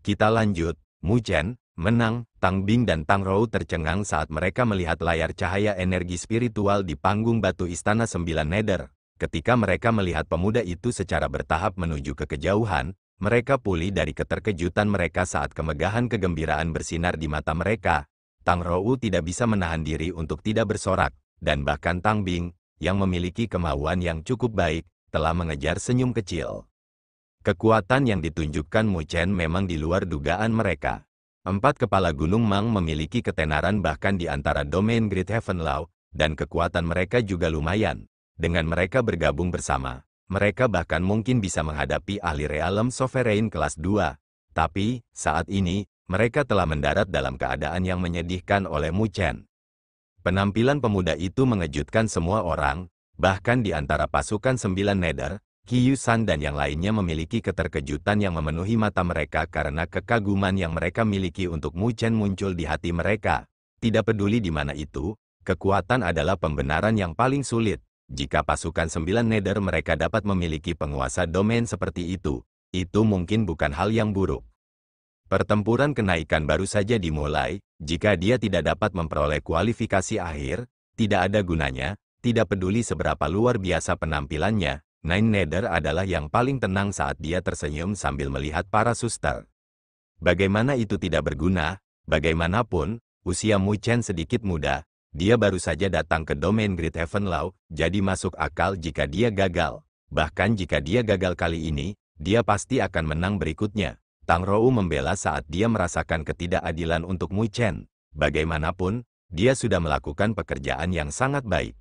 Kita lanjut. Mu Chen menang. Tang Bing dan Tang Rou tercengang saat mereka melihat layar cahaya energi spiritual di panggung batu Istana Sembilan Nether. Ketika mereka melihat pemuda itu secara bertahap menuju ke kejauhan, mereka pulih dari keterkejutan mereka saat kemegahan kegembiraan bersinar di mata mereka. Tang Rou tidak bisa menahan diri untuk tidak bersorak, dan bahkan Tang Bing, yang memiliki kemauan yang cukup baik, telah mengejar senyum kecil. Kekuatan yang ditunjukkan Mu Chen memang di luar dugaan mereka. 4 kepala gunung Mang memiliki ketenaran bahkan di antara domain Great Heaven Law, dan kekuatan mereka juga lumayan. Dengan mereka bergabung bersama, mereka bahkan mungkin bisa menghadapi ahli realem sovereign kelas 2. Tapi, saat ini, mereka telah mendarat dalam keadaan yang menyedihkan oleh Mu Chen. Penampilan pemuda itu mengejutkan semua orang, bahkan di antara pasukan Sembilan Nether, Qiyu San dan yang lainnya memiliki keterkejutan yang memenuhi mata mereka karena kekaguman yang mereka miliki untuk Mu Chen muncul di hati mereka. Tidak peduli di mana itu, kekuatan adalah pembenaran yang paling sulit. Jika pasukan Sembilan Nether mereka dapat memiliki penguasa domain seperti itu mungkin bukan hal yang buruk. Pertempuran kenaikan baru saja dimulai. Jika dia tidak dapat memperoleh kualifikasi akhir, tidak ada gunanya. Tidak peduli seberapa luar biasa penampilannya, Nine Nether adalah yang paling tenang saat dia tersenyum sambil melihat para suster. Bagaimana itu tidak berguna? Bagaimanapun, usia Mu Chen sedikit muda. Dia baru saja datang ke domain Great Heaven Law, jadi masuk akal jika dia gagal. Bahkan jika dia gagal kali ini, dia pasti akan menang berikutnya. Tang Rou membela saat dia merasakan ketidakadilan untuk Mu Chen. Bagaimanapun, dia sudah melakukan pekerjaan yang sangat baik.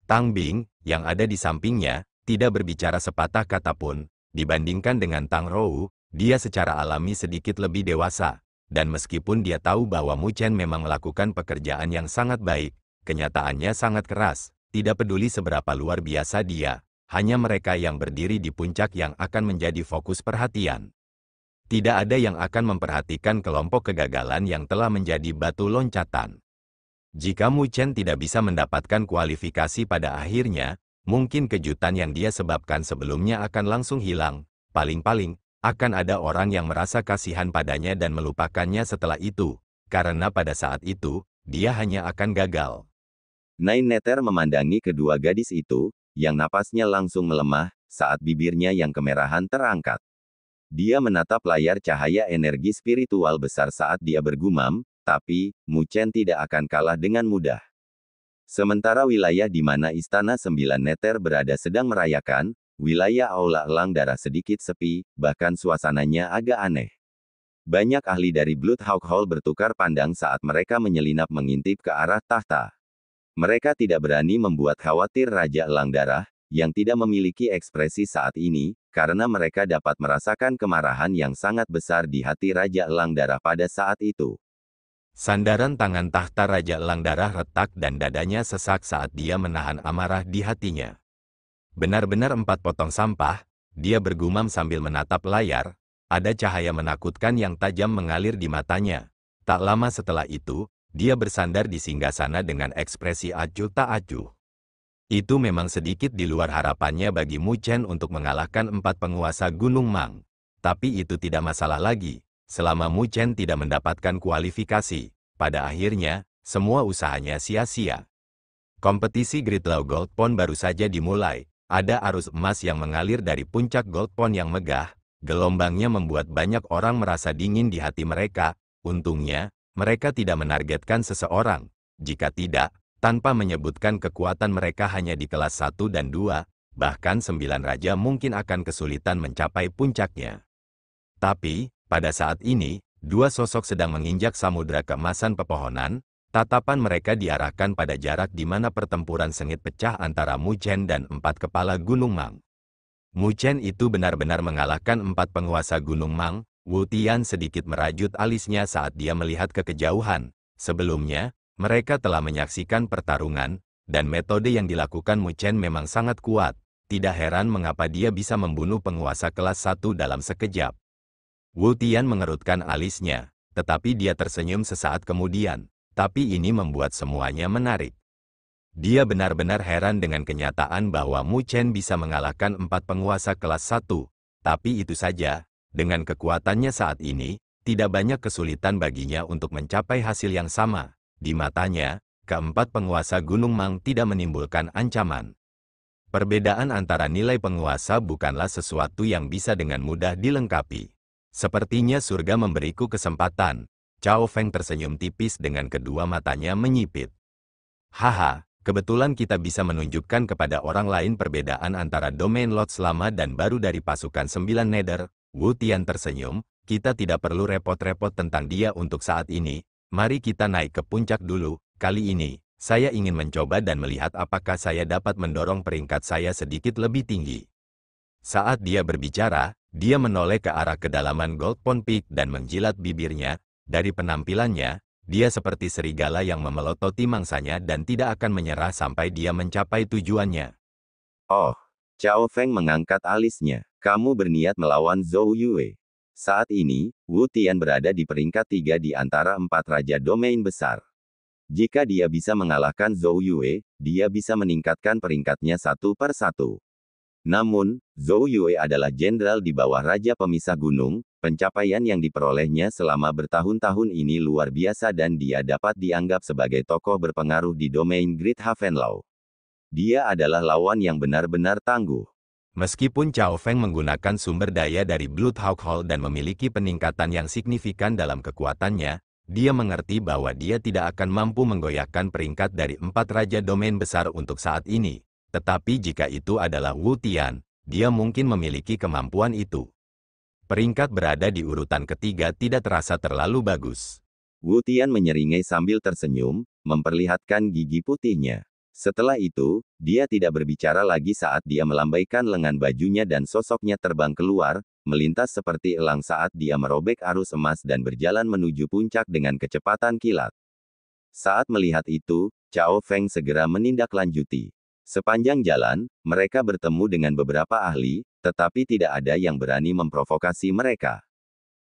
Tang Bing, yang ada di sampingnya, tidak berbicara sepatah kata pun. Dibandingkan dengan Tang Rou, dia secara alami sedikit lebih dewasa. Dan meskipun dia tahu bahwa Mu Chen memang melakukan pekerjaan yang sangat baik, kenyataannya sangat keras. Tidak peduli seberapa luar biasa dia, hanya mereka yang berdiri di puncak yang akan menjadi fokus perhatian. Tidak ada yang akan memperhatikan kelompok kegagalan yang telah menjadi batu loncatan. Jika Mu Chen tidak bisa mendapatkan kualifikasi pada akhirnya, mungkin kejutan yang dia sebabkan sebelumnya akan langsung hilang. Paling-paling, akan ada orang yang merasa kasihan padanya dan melupakannya setelah itu, karena pada saat itu, dia hanya akan gagal. Nine Nether memandangi kedua gadis itu, yang napasnya langsung melemah, saat bibirnya yang kemerahan terangkat. Dia menatap layar cahaya energi spiritual besar saat dia bergumam, tapi, Mu Chen tidak akan kalah dengan mudah. Sementara wilayah di mana Istana Sembilan Nether berada sedang merayakan, wilayah Aula Elang Darah sedikit sepi, bahkan suasananya agak aneh. Banyak ahli dari Bloodhawk Hall bertukar pandang saat mereka menyelinap mengintip ke arah tahta. Mereka tidak berani membuat khawatir Raja Elang Darah, yang tidak memiliki ekspresi saat ini, karena mereka dapat merasakan kemarahan yang sangat besar di hati Raja Elang Darah pada saat itu. Sandaran tangan tahta Raja Elang Darah retak dan dadanya sesak saat dia menahan amarah di hatinya. Benar-benar 4 potong sampah, dia bergumam sambil menatap layar, ada cahaya menakutkan yang tajam mengalir di matanya. Tak lama setelah itu, dia bersandar di singgasana dengan ekspresi acuh tak acuh. Itu memang sedikit di luar harapannya bagi Mu Chen untuk mengalahkan 4 penguasa Gunung Mang. Tapi itu tidak masalah lagi. Selama Mu Chen tidak mendapatkan kualifikasi, pada akhirnya, semua usahanya sia-sia. Kompetisi Great Law Gold Pond baru saja dimulai. Ada arus emas yang mengalir dari puncak Gold Pond yang megah. Gelombangnya membuat banyak orang merasa dingin di hati mereka. Untungnya, mereka tidak menargetkan seseorang. Jika tidak, tanpa menyebutkan kekuatan mereka hanya di kelas 1 dan 2, bahkan 9 raja mungkin akan kesulitan mencapai puncaknya. Tapi, pada saat ini, 2 sosok sedang menginjak samudera keemasan pepohonan. Tatapan mereka diarahkan pada jarak di mana pertempuran sengit pecah antara Mu Chen dan 4 kepala Gunung Mang. Mu Chen itu benar-benar mengalahkan 4 penguasa Gunung Mang. Wu Tian sedikit merajut alisnya saat dia melihat ke kejauhan. Sebelumnya, mereka telah menyaksikan pertarungan, dan metode yang dilakukan Mu Chen memang sangat kuat. Tidak heran mengapa dia bisa membunuh penguasa kelas 1 dalam sekejap. Wu Tian mengerutkan alisnya, tetapi dia tersenyum sesaat kemudian. Tapi ini membuat semuanya menarik. Dia benar-benar heran dengan kenyataan bahwa Mu Chen bisa mengalahkan 4 penguasa kelas 1. Tapi itu saja, Dengan kekuatannya saat ini, tidak banyak kesulitan baginya untuk mencapai hasil yang sama. Di matanya, keempat penguasa Gunung Mang tidak menimbulkan ancaman. Perbedaan antara nilai penguasa bukanlah sesuatu yang bisa dengan mudah dilengkapi. Sepertinya surga memberiku kesempatan. Cao Feng tersenyum tipis dengan kedua matanya menyipit. Haha, kebetulan kita bisa menunjukkan kepada orang lain perbedaan antara domain Lot lama dan baru dari pasukan 9 Nether. Wu Tian tersenyum, kita tidak perlu repot-repot tentang dia untuk saat ini. Mari kita naik ke puncak dulu. Kali ini, saya ingin mencoba dan melihat apakah saya dapat mendorong peringkat saya sedikit lebih tinggi. Saat dia berbicara, dia menoleh ke arah kedalaman Gold Pond Peak dan menjilat bibirnya. Dari penampilannya, dia seperti serigala yang memelototi mangsanya dan tidak akan menyerah sampai dia mencapai tujuannya. Oh, Cao Feng mengangkat alisnya. Kamu berniat melawan Zhou Yue. Saat ini, Wu Tian berada di peringkat 3 di antara 4 raja domain besar. Jika dia bisa mengalahkan Zhou Yue, dia bisa meningkatkan peringkatnya satu per satu. Namun, Zhou Yue adalah jenderal di bawah Raja Pemisah Gunung. Pencapaian yang diperolehnya selama bertahun-tahun ini luar biasa dan dia dapat dianggap sebagai tokoh berpengaruh di domain Great Havenlau. Dia adalah lawan yang benar-benar tangguh. Meskipun Cao Feng menggunakan sumber daya dari Bloodhawk Hall dan memiliki peningkatan yang signifikan dalam kekuatannya, dia mengerti bahwa dia tidak akan mampu menggoyahkan peringkat dari 4 raja domain besar untuk saat ini. Tetapi jika itu adalah Wu Tian, dia mungkin memiliki kemampuan itu. Peringkat berada di urutan ketiga tidak terasa terlalu bagus. Wu Tian menyeringai sambil tersenyum, memperlihatkan gigi putihnya. Setelah itu, dia tidak berbicara lagi saat dia melambaikan lengan bajunya dan sosoknya terbang keluar, melintas seperti elang saat dia merobek arus emas dan berjalan menuju puncak dengan kecepatan kilat. Saat melihat itu, Cao Feng segera menindaklanjuti. Sepanjang jalan, mereka bertemu dengan beberapa ahli, tetapi tidak ada yang berani memprovokasi mereka.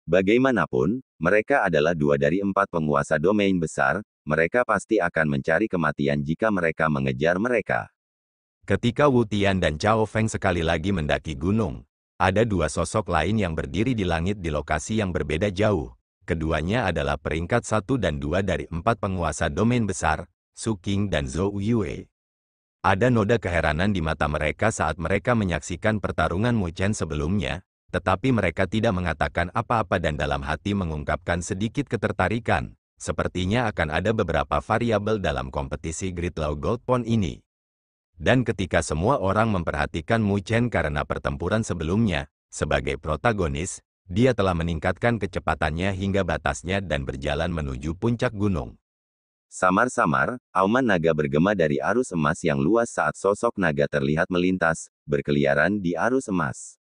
Bagaimanapun, mereka adalah 2 dari 4 penguasa domain besar. Mereka pasti akan mencari kematian jika mereka mengejar mereka. Ketika Wu Tian dan Cao Feng sekali lagi mendaki gunung, ada 2 sosok lain yang berdiri di langit di lokasi yang berbeda jauh. Keduanya adalah peringkat 1 dan 2 dari 4 penguasa domain besar, Su Qing dan Zhou Yue. Ada noda keheranan di mata mereka saat mereka menyaksikan pertarungan Mu Chen sebelumnya, tetapi mereka tidak mengatakan apa-apa dan dalam hati mengungkapkan sedikit ketertarikan. Sepertinya akan ada beberapa variabel dalam kompetisi Great Law Gold Pond ini. Dan ketika semua orang memperhatikan Mu Chen karena pertempuran sebelumnya, sebagai protagonis, dia telah meningkatkan kecepatannya hingga batasnya dan berjalan menuju puncak gunung. Samar-samar, auman naga bergema dari arus emas yang luas saat sosok naga terlihat melintas, berkeliaran di arus emas.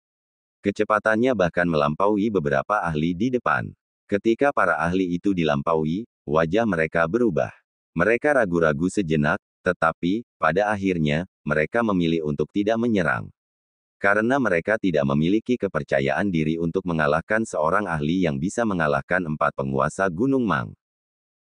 Kecepatannya bahkan melampaui beberapa ahli di depan. Ketika para ahli itu dilampaui, wajah mereka berubah. Mereka ragu-ragu sejenak, tetapi, pada akhirnya, mereka memilih untuk tidak menyerang. Karena mereka tidak memiliki kepercayaan diri untuk mengalahkan seorang ahli yang bisa mengalahkan 4 penguasa Gunung Mang.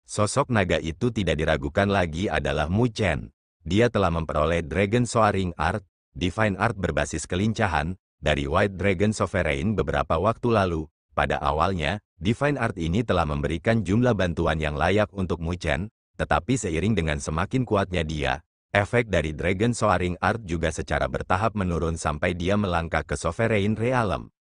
Sosok naga itu tidak diragukan lagi adalah Mu Chen. Dia telah memperoleh Dragon Soaring Art, Divine Art berbasis kelincahan, dari White Dragon Sovereign beberapa waktu lalu. Pada awalnya, Divine Art ini telah memberikan jumlah bantuan yang layak untuk Mu Chen, tetapi seiring dengan semakin kuatnya dia, efek dari Dragon Soaring Art juga secara bertahap menurun sampai dia melangkah ke Sovereign Realm.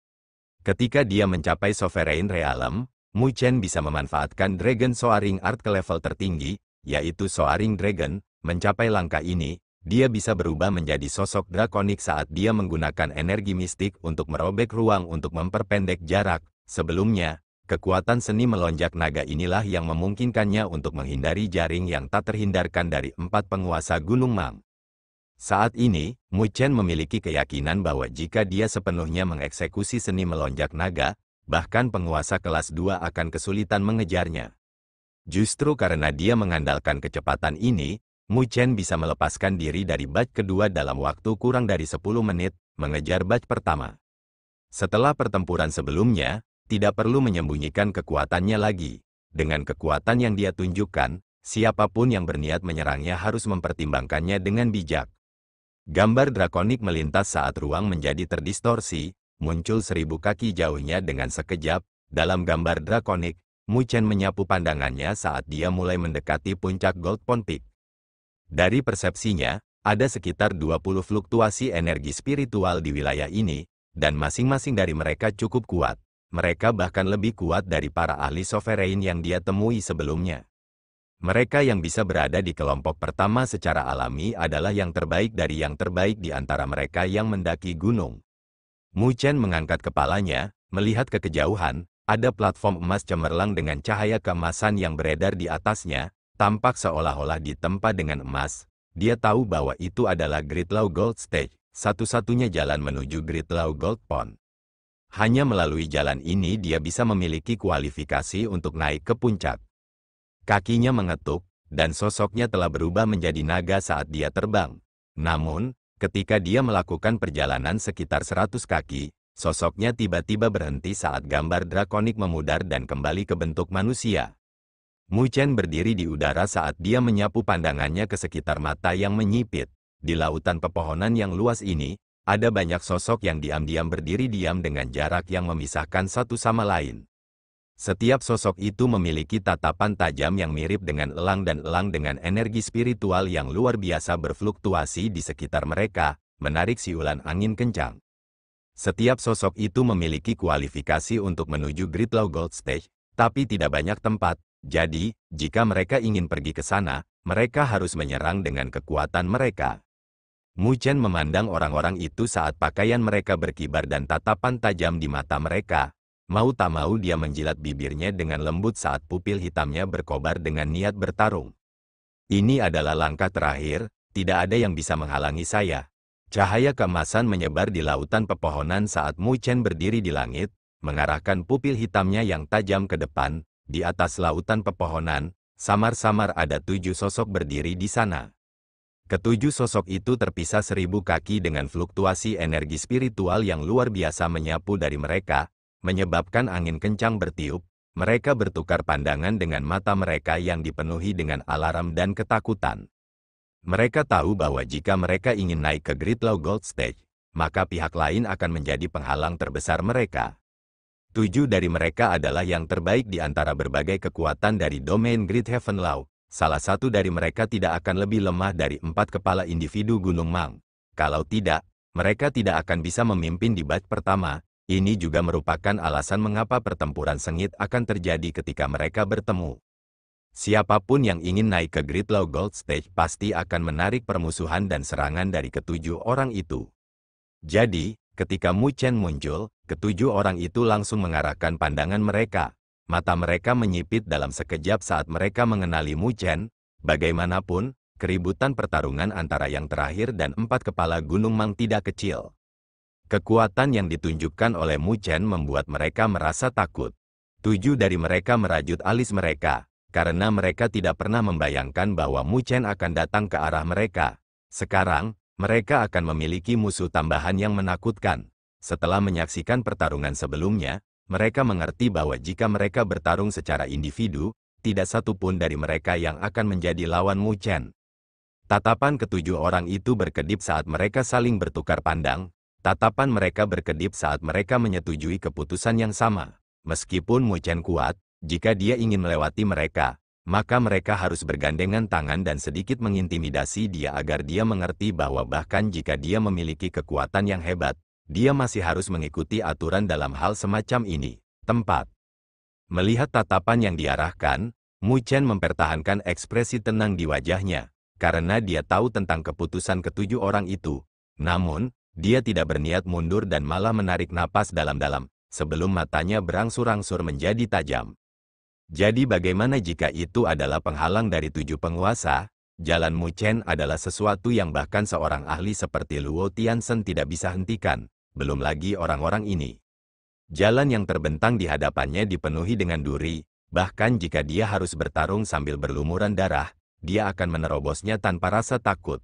Ketika dia mencapai Sovereign Realm, Mu Chen bisa memanfaatkan Dragon Soaring Art ke level tertinggi, yaitu Soaring Dragon. Mencapai langkah ini, dia bisa berubah menjadi sosok drakonik saat dia menggunakan energi mistik untuk merobek ruang untuk memperpendek jarak. Sebelumnya, kekuatan seni melonjak naga inilah yang memungkinkannya untuk menghindari jaring yang tak terhindarkan dari 4 penguasa Gunung Mang. Saat ini, Mu Chen memiliki keyakinan bahwa jika dia sepenuhnya mengeksekusi seni melonjak naga, bahkan penguasa kelas 2 akan kesulitan mengejarnya. Justru karena dia mengandalkan kecepatan ini, Mu Chen bisa melepaskan diri dari batch kedua dalam waktu kurang dari 10 menit, mengejar batch pertama. Setelah pertempuran sebelumnya, tidak perlu menyembunyikan kekuatannya lagi. Dengan kekuatan yang dia tunjukkan, siapapun yang berniat menyerangnya harus mempertimbangkannya dengan bijak. Gambar drakonik melintas saat ruang menjadi terdistorsi. muncul 1000 kaki jauhnya dengan sekejap. Dalam gambar drakonik, Mu Chen menyapu pandangannya saat dia mulai mendekati puncak Gold Pond Peak. Dari persepsinya, ada sekitar 20 fluktuasi energi spiritual di wilayah ini, dan masing-masing dari mereka cukup kuat. Mereka bahkan lebih kuat dari para ahli sovereign yang dia temui sebelumnya. Mereka yang bisa berada di kelompok pertama secara alami adalah yang terbaik dari yang terbaik di antara mereka yang mendaki gunung. Mu Chen mengangkat kepalanya, melihat ke kejauhan, ada platform emas cemerlang dengan cahaya keemasan yang beredar di atasnya, tampak seolah-olah ditempa dengan emas. Dia tahu bahwa itu adalah Gridlaw Gold Stage, satu-satunya jalan menuju Gridlaw Gold Pond. Hanya melalui jalan ini dia bisa memiliki kualifikasi untuk naik ke puncak. Kakinya mengetuk, dan sosoknya telah berubah menjadi naga saat dia terbang. Namun, ketika dia melakukan perjalanan sekitar 100 kaki, sosoknya tiba-tiba berhenti saat gambar drakonik memudar dan kembali ke bentuk manusia. Mu Chen berdiri di udara saat dia menyapu pandangannya ke sekitar mata yang menyipit. Di lautan pepohonan yang luas ini, ada banyak sosok yang diam-diam berdiri diam dengan jarak yang memisahkan satu sama lain. Setiap sosok itu memiliki tatapan tajam yang mirip dengan elang dan elang dengan energi spiritual yang luar biasa berfluktuasi di sekitar mereka, menarik siulan angin kencang. Setiap sosok itu memiliki kualifikasi untuk menuju Gridlaw Gold Stage, tapi tidak banyak tempat. Jadi, jika mereka ingin pergi ke sana, mereka harus menyerang dengan kekuatan mereka. Mu Chen memandang orang-orang itu saat pakaian mereka berkibar dan tatapan tajam di mata mereka. Mau tak mau dia menjilat bibirnya dengan lembut saat pupil hitamnya berkobar dengan niat bertarung. Ini adalah langkah terakhir, tidak ada yang bisa menghalangi saya. Cahaya keemasan menyebar di lautan pepohonan saat Mu Chen berdiri di langit, mengarahkan pupil hitamnya yang tajam ke depan. Di atas lautan pepohonan, samar-samar ada 7 sosok berdiri di sana. Ketujuh sosok itu terpisah 1000 kaki dengan fluktuasi energi spiritual yang luar biasa menyapu dari mereka, menyebabkan angin kencang bertiup. Mereka bertukar pandangan dengan mata mereka yang dipenuhi dengan alarm dan ketakutan. Mereka tahu bahwa jika mereka ingin naik ke Gridlaw Gold Stage, maka pihak lain akan menjadi penghalang terbesar mereka. 7 dari mereka adalah yang terbaik di antara berbagai kekuatan dari domain Great Heaven Law. Salah satu dari mereka tidak akan lebih lemah dari 4 kepala individu Gunung Mang. Kalau tidak, mereka tidak akan bisa memimpin di batch pertama. Ini juga merupakan alasan mengapa pertempuran sengit akan terjadi ketika mereka bertemu. Siapapun yang ingin naik ke Gridlaw Gold Stage pasti akan menarik permusuhan dan serangan dari ketujuh orang itu. Jadi, ketika Mu Chen muncul, ketujuh orang itu langsung mengarahkan pandangan mereka. Mata mereka menyipit dalam sekejap saat mereka mengenali Mu Chen. Bagaimanapun, keributan pertarungan antara yang terakhir dan 4 kepala Gunung Mang tidak kecil. Kekuatan yang ditunjukkan oleh Mu Chen membuat mereka merasa takut. 7 dari mereka merajut alis mereka, karena mereka tidak pernah membayangkan bahwa Mu Chen akan datang ke arah mereka. Sekarang, mereka akan memiliki musuh tambahan yang menakutkan. Setelah menyaksikan pertarungan sebelumnya, mereka mengerti bahwa jika mereka bertarung secara individu, tidak satu pun dari mereka yang akan menjadi lawan Mu Chen. Tatapan ketujuh orang itu berkedip saat mereka saling bertukar pandang. Tatapan mereka berkedip saat mereka menyetujui keputusan yang sama. Meskipun Mu Chen kuat, jika dia ingin melewati mereka, maka mereka harus bergandengan tangan dan sedikit mengintimidasi dia agar dia mengerti bahwa bahkan jika dia memiliki kekuatan yang hebat, dia masih harus mengikuti aturan dalam hal semacam ini. Tempat. Melihat tatapan yang diarahkan, Mu Chen mempertahankan ekspresi tenang di wajahnya, karena dia tahu tentang keputusan ketujuh orang itu. Namun, dia tidak berniat mundur dan malah menarik napas dalam-dalam, sebelum matanya berangsur-angsur menjadi tajam. Jadi bagaimana jika itu adalah penghalang dari 7 penguasa? Jalan Mu Chen adalah sesuatu yang bahkan seorang ahli seperti Luo Tianzhen tidak bisa hentikan, belum lagi orang-orang ini. Jalan yang terbentang di hadapannya dipenuhi dengan duri, bahkan jika dia harus bertarung sambil berlumuran darah, dia akan menerobosnya tanpa rasa takut.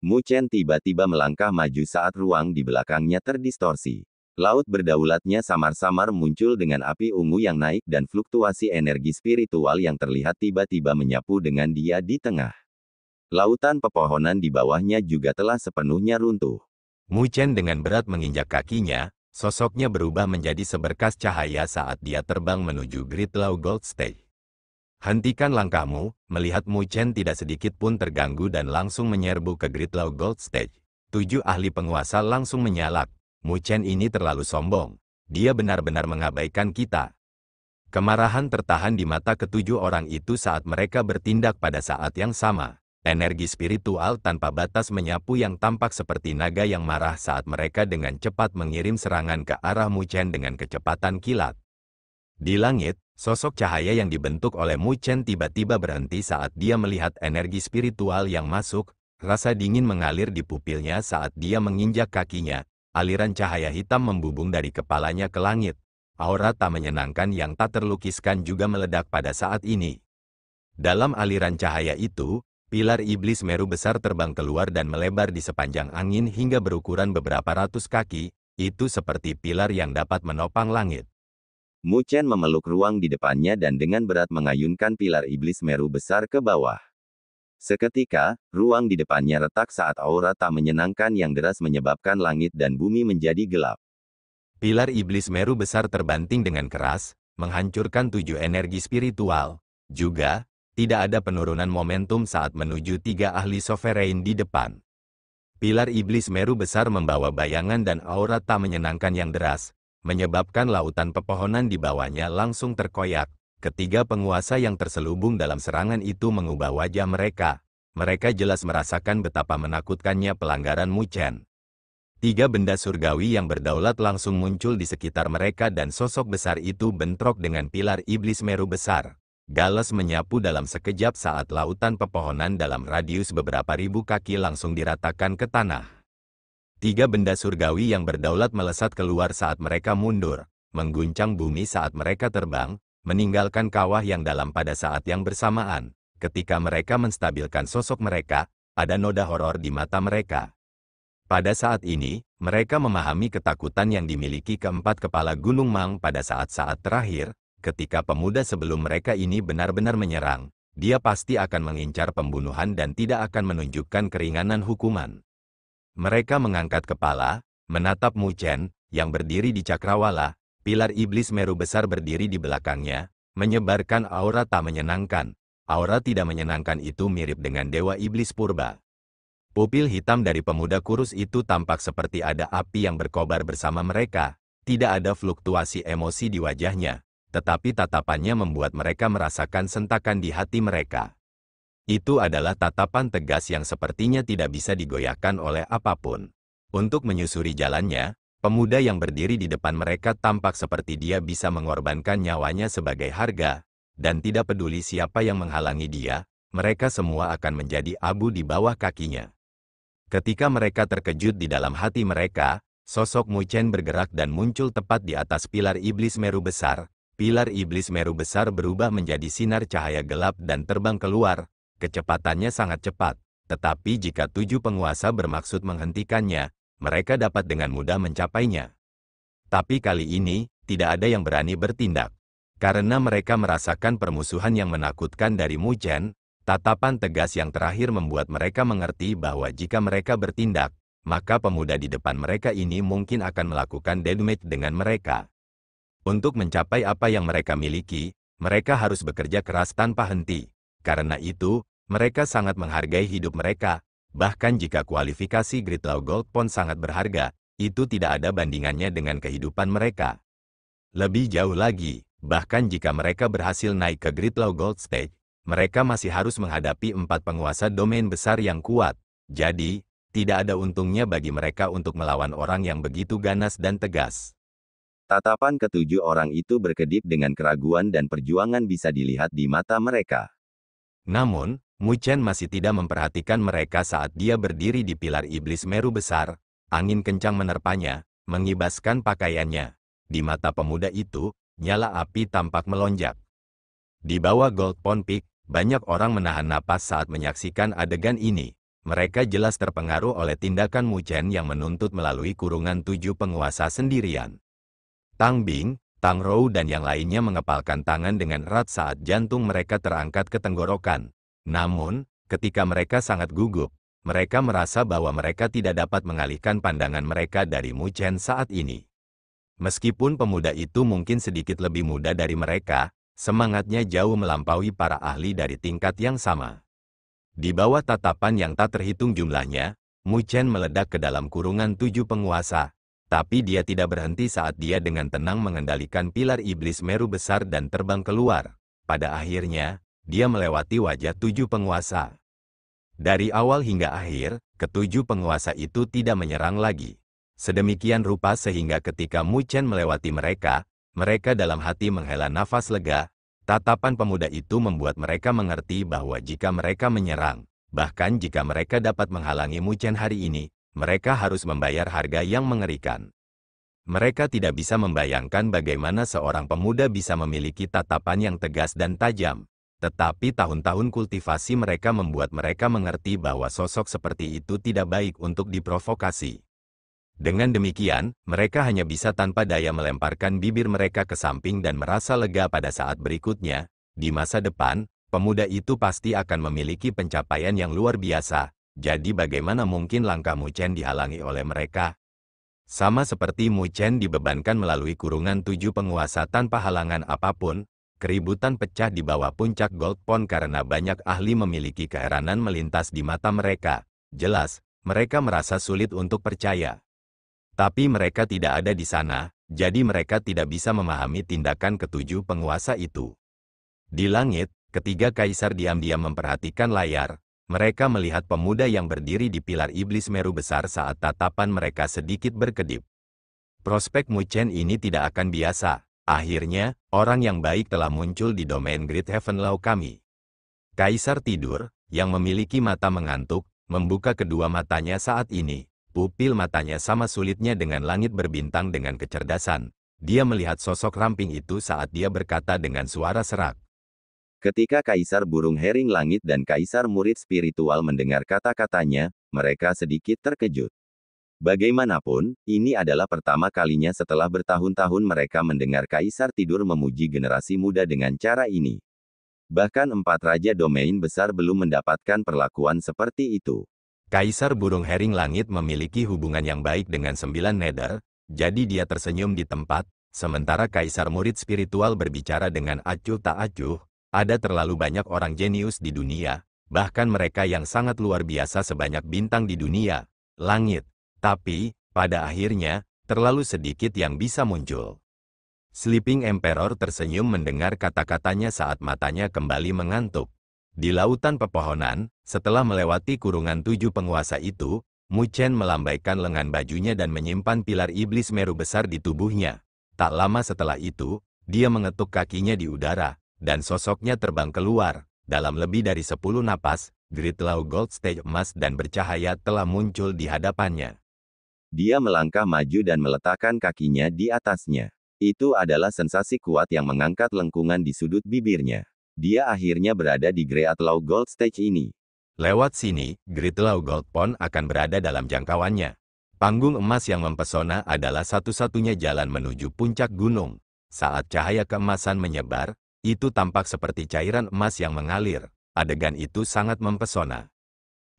Mu Chen tiba-tiba melangkah maju saat ruang di belakangnya terdistorsi. Laut berdaulatnya samar-samar muncul dengan api ungu yang naik dan fluktuasi energi spiritual yang terlihat tiba-tiba menyapu dengan dia di tengah. Lautan pepohonan di bawahnya juga telah sepenuhnya runtuh. Mu Chen dengan berat menginjak kakinya, Sosoknya berubah menjadi seberkas cahaya saat dia terbang menuju Gridlaw Gold Stage. Hentikan langkahmu, melihat Mu Chen tidak sedikit pun terganggu dan langsung menyerbu ke Gridlaw Gold Stage. 7 ahli penguasa langsung menyalak. Mu Chen ini terlalu sombong. Dia benar-benar mengabaikan kita. Kemarahan tertahan di mata ketujuh orang itu saat mereka bertindak pada saat yang sama. Energi spiritual tanpa batas menyapu yang tampak seperti naga yang marah saat mereka dengan cepat mengirim serangan ke arah Mu Chen dengan kecepatan kilat. Di langit, sosok cahaya yang dibentuk oleh Mu Chen tiba-tiba berhenti saat dia melihat energi spiritual yang masuk. Rasa dingin mengalir di pupilnya saat dia menginjak kakinya. Aliran cahaya hitam membubung dari kepalanya ke langit. Aura tak menyenangkan yang tak terlukiskan juga meledak pada saat ini. Dalam aliran cahaya itu, pilar iblis Meru besar terbang keluar dan melebar di sepanjang angin hingga berukuran beberapa ratus kaki. Itu seperti pilar yang dapat menopang langit. Mu Chen memeluk ruang di depannya dan dengan berat mengayunkan pilar iblis Meru besar ke bawah. Seketika, ruang di depannya retak saat aura tak menyenangkan yang deras menyebabkan langit dan bumi menjadi gelap. Pilar iblis Meru besar terbanting dengan keras, menghancurkan 7 energi spiritual. Juga, tidak ada penurunan momentum saat menuju 3 ahli sovereign di depan. Pilar iblis Meru besar membawa bayangan dan aura tak menyenangkan yang deras, menyebabkan lautan pepohonan di bawahnya langsung terkoyak. Ketiga penguasa yang terselubung dalam serangan itu mengubah wajah mereka. Mereka jelas merasakan betapa menakutkannya pelanggaran Mu Chen. 3 benda surgawi yang berdaulat langsung muncul di sekitar mereka dan sosok besar itu bentrok dengan pilar iblis Meru besar. Gales menyapu dalam sekejap saat lautan pepohonan dalam radius beberapa ribu kaki langsung diratakan ke tanah. 3 benda surgawi yang berdaulat melesat keluar saat mereka mundur, mengguncang bumi saat mereka terbang, meninggalkan kawah yang dalam pada saat yang bersamaan. Ketika mereka menstabilkan sosok mereka, ada noda horor di mata mereka. Pada saat ini, mereka memahami ketakutan yang dimiliki keempat kepala Gunung Mang pada saat-saat terakhir. Ketika pemuda sebelum mereka ini benar-benar menyerang, dia pasti akan mengincar pembunuhan dan tidak akan menunjukkan keringanan hukuman. Mereka mengangkat kepala, menatap Mu Chen, yang berdiri di cakrawala. Pilar iblis Meru besar berdiri di belakangnya, menyebarkan aura tak menyenangkan. Aura tidak menyenangkan itu mirip dengan dewa iblis purba. Pupil hitam dari pemuda kurus itu tampak seperti ada api yang berkobar bersama mereka. Tidak ada fluktuasi emosi di wajahnya, tetapi tatapannya membuat mereka merasakan sentakan di hati mereka. Itu adalah tatapan tegas yang sepertinya tidak bisa digoyahkan oleh apapun. Untuk menyusuri jalannya, pemuda yang berdiri di depan mereka tampak seperti dia bisa mengorbankan nyawanya sebagai harga, dan tidak peduli siapa yang menghalangi dia, mereka semua akan menjadi abu di bawah kakinya. Ketika mereka terkejut di dalam hati mereka, sosok Mu Chen bergerak dan muncul tepat di atas pilar iblis Meru besar. Pilar iblis Meru besar berubah menjadi sinar cahaya gelap dan terbang keluar. Kecepatannya sangat cepat, tetapi jika 7 penguasa bermaksud menghentikannya, mereka dapat dengan mudah mencapainya. Tapi kali ini, tidak ada yang berani bertindak. Karena mereka merasakan permusuhan yang menakutkan dari Mu Chen, tatapan tegas yang terakhir membuat mereka mengerti bahwa jika mereka bertindak, maka pemuda di depan mereka ini mungkin akan melakukan damage dengan mereka. Untuk mencapai apa yang mereka miliki, mereka harus bekerja keras tanpa henti. Karena itu, mereka sangat menghargai hidup mereka. Bahkan jika kualifikasi Gridlaw Gold Pond sangat berharga, itu tidak ada bandingannya dengan kehidupan mereka. Lebih jauh lagi, bahkan jika mereka berhasil naik ke Gridlaw Gold Stage, mereka masih harus menghadapi 4 penguasa domain besar yang kuat. Jadi, tidak ada untungnya bagi mereka untuk melawan orang yang begitu ganas dan tegas. Tatapan ketujuh orang itu berkedip dengan keraguan dan perjuangan bisa dilihat di mata mereka. Namun, Mu Chen masih tidak memperhatikan mereka saat dia berdiri di pilar iblis Meru besar. Angin kencang menerpanya, mengibaskan pakaiannya. Di mata pemuda itu, nyala api tampak melonjak. Di bawah Gold Pond Peak, banyak orang menahan napas saat menyaksikan adegan ini. Mereka jelas terpengaruh oleh tindakan Mu Chen yang menuntut melalui kurungan 7 penguasa sendirian. Tang Bing, Tang Rou dan yang lainnya mengepalkan tangan dengan erat saat jantung mereka terangkat ke tenggorokan. Namun, ketika mereka sangat gugup, mereka merasa bahwa mereka tidak dapat mengalihkan pandangan mereka dari Mu Chen saat ini. Meskipun pemuda itu mungkin sedikit lebih muda dari mereka, semangatnya jauh melampaui para ahli dari tingkat yang sama. Di bawah tatapan yang tak terhitung jumlahnya, Mu Chen meledak ke dalam kurungan 7 penguasa. Tapi dia tidak berhenti saat dia dengan tenang mengendalikan pilar iblis Meru besar dan terbang keluar. Pada akhirnya, dia melewati wajah 7 penguasa. Dari awal hingga akhir, ketujuh penguasa itu tidak menyerang lagi. Sedemikian rupa sehingga ketika Mu Chen melewati mereka, mereka dalam hati menghela nafas lega. Tatapan pemuda itu membuat mereka mengerti bahwa jika mereka menyerang, bahkan jika mereka dapat menghalangi Mu Chen hari ini, mereka harus membayar harga yang mengerikan. Mereka tidak bisa membayangkan bagaimana seorang pemuda bisa memiliki tatapan yang tegas dan tajam. Tetapi tahun-tahun kultivasi mereka membuat mereka mengerti bahwa sosok seperti itu tidak baik untuk diprovokasi. Dengan demikian, mereka hanya bisa tanpa daya melemparkan bibir mereka ke samping dan merasa lega pada saat berikutnya. Di masa depan, pemuda itu pasti akan memiliki pencapaian yang luar biasa. Jadi bagaimana mungkin langkah Mu Chen dihalangi oleh mereka? Sama seperti Mu Chen dibebankan melalui kurungan 7 penguasa tanpa halangan apapun, keributan pecah di bawah puncak Gold Pond karena banyak ahli memiliki keheranan melintas di mata mereka. Jelas, mereka merasa sulit untuk percaya. Tapi mereka tidak ada di sana, jadi mereka tidak bisa memahami tindakan ketujuh penguasa itu. Di langit, ketiga kaisar diam-diam memperhatikan layar. Mereka melihat pemuda yang berdiri di pilar iblis Meru besar saat tatapan mereka sedikit berkedip. Prospek Mu Chen ini tidak akan biasa. Akhirnya, orang yang baik telah muncul di domain Great Heaven Law kami. Kaisar tidur, yang memiliki mata mengantuk, membuka kedua matanya saat ini. Pupil matanya sama sulitnya dengan langit berbintang dengan kecerdasan. Dia melihat sosok ramping itu saat dia berkata dengan suara serak. Ketika Kaisar Burung Hering Langit dan Kaisar Murid Spiritual mendengar kata-katanya, mereka sedikit terkejut. Bagaimanapun, ini adalah pertama kalinya setelah bertahun-tahun mereka mendengar Kaisar tidur memuji generasi muda dengan cara ini. Bahkan 4 raja domain besar belum mendapatkan perlakuan seperti itu. Kaisar Burung Hering Langit memiliki hubungan yang baik dengan 9 nether, jadi dia tersenyum di tempat, sementara Kaisar Murid Spiritual berbicara dengan acuh tak acuh. Ada terlalu banyak orang jenius di dunia, bahkan mereka yang sangat luar biasa sebanyak bintang di dunia, langit. Tapi, pada akhirnya, terlalu sedikit yang bisa muncul. Sleeping Emperor tersenyum mendengar kata-katanya saat matanya kembali mengantuk. Di lautan pepohonan, setelah melewati kurungan 7 penguasa itu, Mu Chen melambaikan lengan bajunya dan menyimpan pilar iblis Meru besar di tubuhnya. Tak lama setelah itu, dia mengetuk kakinya di udara, dan sosoknya terbang keluar. Dalam lebih dari 10 napas, Great Law Gold Stage emas dan bercahaya telah muncul di hadapannya. Dia melangkah maju dan meletakkan kakinya di atasnya. Itu adalah sensasi kuat yang mengangkat lengkungan di sudut bibirnya. Dia akhirnya berada di Great Law Gold Stage ini. Lewat sini, Great Law Gold Pond akan berada dalam jangkauannya. Panggung emas yang mempesona adalah satu-satunya jalan menuju puncak gunung. Saat cahaya keemasan menyebar, itu tampak seperti cairan emas yang mengalir. Adegan itu sangat mempesona.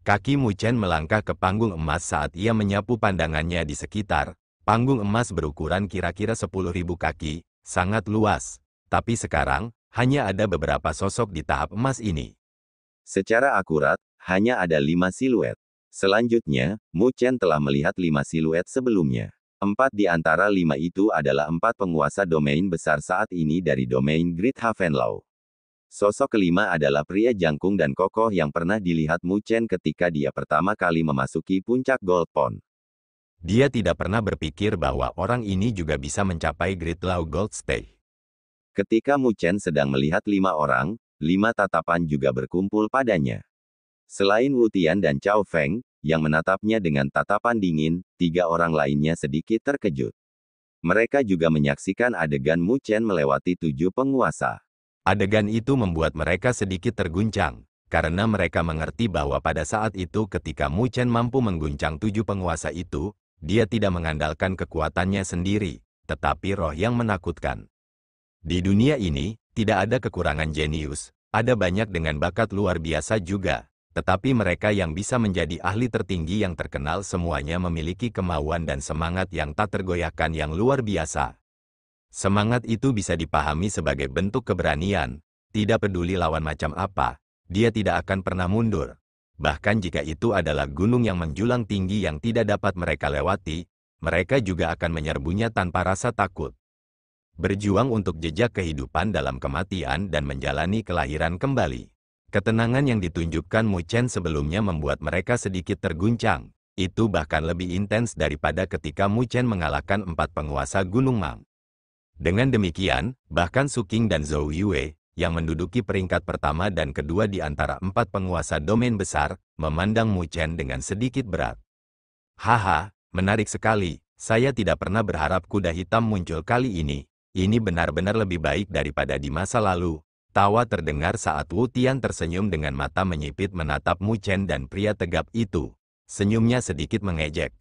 Kaki Mu Chen melangkah ke panggung emas saat ia menyapu pandangannya di sekitar. Panggung emas berukuran kira-kira 10.000 kaki, sangat luas. Tapi sekarang, hanya ada beberapa sosok di tahap emas ini. Secara akurat, hanya ada 5 siluet. Selanjutnya, Mu Chen telah melihat 5 siluet sebelumnya. 4 di antara 5 itu adalah 4 penguasa domain besar saat ini dari domain Great Heaven Law. Sosok kelima adalah pria jangkung dan kokoh yang pernah dilihat Mu Chen ketika dia pertama kali memasuki puncak Gold Pond. Dia tidak pernah berpikir bahwa orang ini juga bisa mencapai Great Law Gold Stage. Ketika Mu Chen sedang melihat 5 orang, 5 tatapan juga berkumpul padanya. Selain Wu Tian dan Chao Feng, yang menatapnya dengan tatapan dingin, 3 orang lainnya sedikit terkejut. Mereka juga menyaksikan adegan Mu Chen melewati 7 penguasa. Adegan itu membuat mereka sedikit terguncang, karena mereka mengerti bahwa pada saat itu ketika Mu Chen mampu mengguncang 7 penguasa itu, dia tidak mengandalkan kekuatannya sendiri, tetapi roh yang menakutkan. Di dunia ini, tidak ada kekurangan jenius, ada banyak dengan bakat luar biasa juga. tetapi mereka yang bisa menjadi ahli tertinggi yang terkenal semuanya memiliki kemauan dan semangat yang tak tergoyahkan yang luar biasa. Semangat itu bisa dipahami sebagai bentuk keberanian, tidak peduli lawan macam apa, dia tidak akan pernah mundur. Bahkan jika itu adalah gunung yang menjulang tinggi yang tidak dapat mereka lewati, mereka juga akan menyerbunya tanpa rasa takut. Berjuang untuk jejak kehidupan dalam kematian dan menjalani kelahiran kembali. Ketenangan yang ditunjukkan Mu Chen sebelumnya membuat mereka sedikit terguncang. Itu bahkan lebih intens daripada ketika Mu Chen mengalahkan 4 penguasa Gunung Mang. Dengan demikian, bahkan Su Qing dan Zhou Yue, yang menduduki peringkat pertama dan kedua di antara 4 penguasa domain besar, memandang Mu Chen dengan sedikit berat. Haha, menarik sekali. Saya tidak pernah berharap kuda hitam muncul kali ini. Ini benar-benar lebih baik daripada di masa lalu. Tawa terdengar saat Wu Tian tersenyum dengan mata menyipit menatap Mu Chen dan pria tegap itu. Senyumnya sedikit mengejek.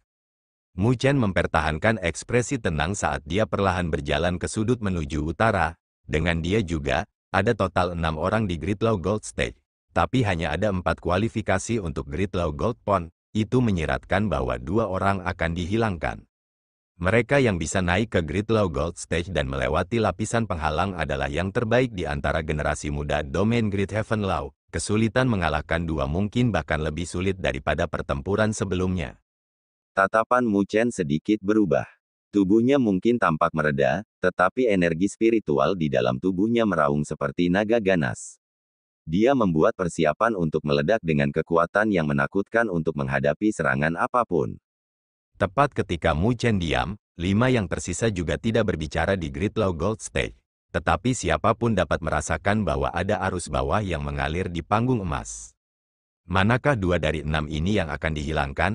Mu Chen mempertahankan ekspresi tenang saat dia perlahan berjalan ke sudut menuju utara. Dengan dia juga, ada total 6 orang di Gridlaw Gold Stage. Tapi hanya ada 4 kualifikasi untuk Gridlaw Gold Pond. Itu menyiratkan bahwa 2 orang akan dihilangkan. Mereka yang bisa naik ke Gridlaw Gold Stage dan melewati lapisan penghalang adalah yang terbaik di antara generasi muda domain Great Heaven Law. Kesulitan mengalahkan 2 mungkin bahkan lebih sulit daripada pertempuran sebelumnya. Tatapan Mu Chen sedikit berubah. Tubuhnya mungkin tampak mereda, tetapi energi spiritual di dalam tubuhnya meraung seperti naga ganas. Dia membuat persiapan untuk meledak dengan kekuatan yang menakutkan untuk menghadapi serangan apapun. Tepat ketika Mu Chen diam, 5 yang tersisa juga tidak berbicara di Gridlaw Gold Stage. Tetapi siapapun dapat merasakan bahwa ada arus bawah yang mengalir di panggung emas. Manakah 2 dari 6 ini yang akan dihilangkan?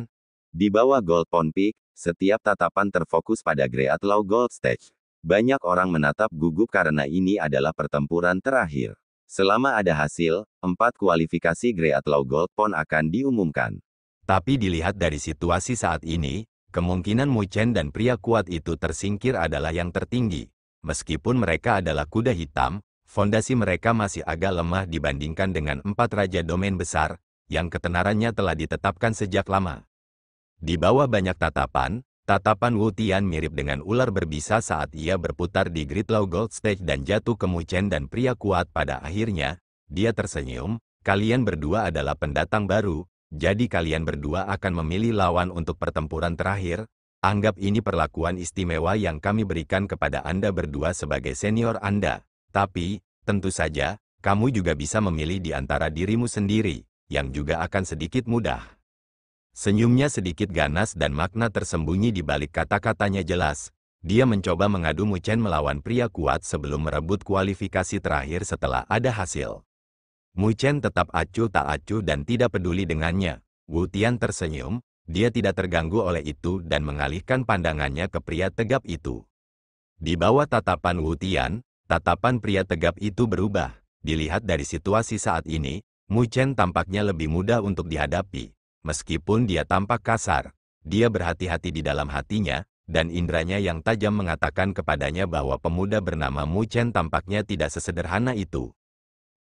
Di bawah Gold Pond Peak, setiap tatapan terfokus pada Gridlaw Gold Stage. Banyak orang menatap gugup karena ini adalah pertempuran terakhir. Selama ada hasil, 4 kualifikasi Gridlaw Gold Pond akan diumumkan. Tapi dilihat dari situasi saat ini, kemungkinan Mu Chen dan pria kuat itu tersingkir adalah yang tertinggi. Meskipun mereka adalah kuda hitam, fondasi mereka masih agak lemah dibandingkan dengan 4 raja domain besar, yang ketenarannya telah ditetapkan sejak lama. Di bawah banyak tatapan Wu Tian mirip dengan ular berbisa saat ia berputar di Gridlaw Gold Stage dan jatuh ke Mu Chen dan pria kuat pada akhirnya. Dia tersenyum, kalian berdua adalah pendatang baru. Jadi kalian berdua akan memilih lawan untuk pertempuran terakhir? Anggap ini perlakuan istimewa yang kami berikan kepada Anda berdua sebagai senior Anda. Tapi, tentu saja, kamu juga bisa memilih di antara dirimu sendiri, yang juga akan sedikit mudah. Senyumnya sedikit ganas dan makna tersembunyi di balik kata-katanya jelas. Dia mencoba mengadu Mu Chen melawan pria kuat sebelum merebut kualifikasi terakhir setelah ada hasil. Mu Chen tetap acuh tak acuh dan tidak peduli dengannya. Wu Tian tersenyum, dia tidak terganggu oleh itu dan mengalihkan pandangannya ke pria tegap itu. Di bawah tatapan Wu Tian, tatapan pria tegap itu berubah. Dilihat dari situasi saat ini, Mu Chen tampaknya lebih mudah untuk dihadapi. Meskipun dia tampak kasar, dia berhati-hati di dalam hatinya, dan indranya yang tajam mengatakan kepadanya bahwa pemuda bernama Mu Chen tampaknya tidak sesederhana itu.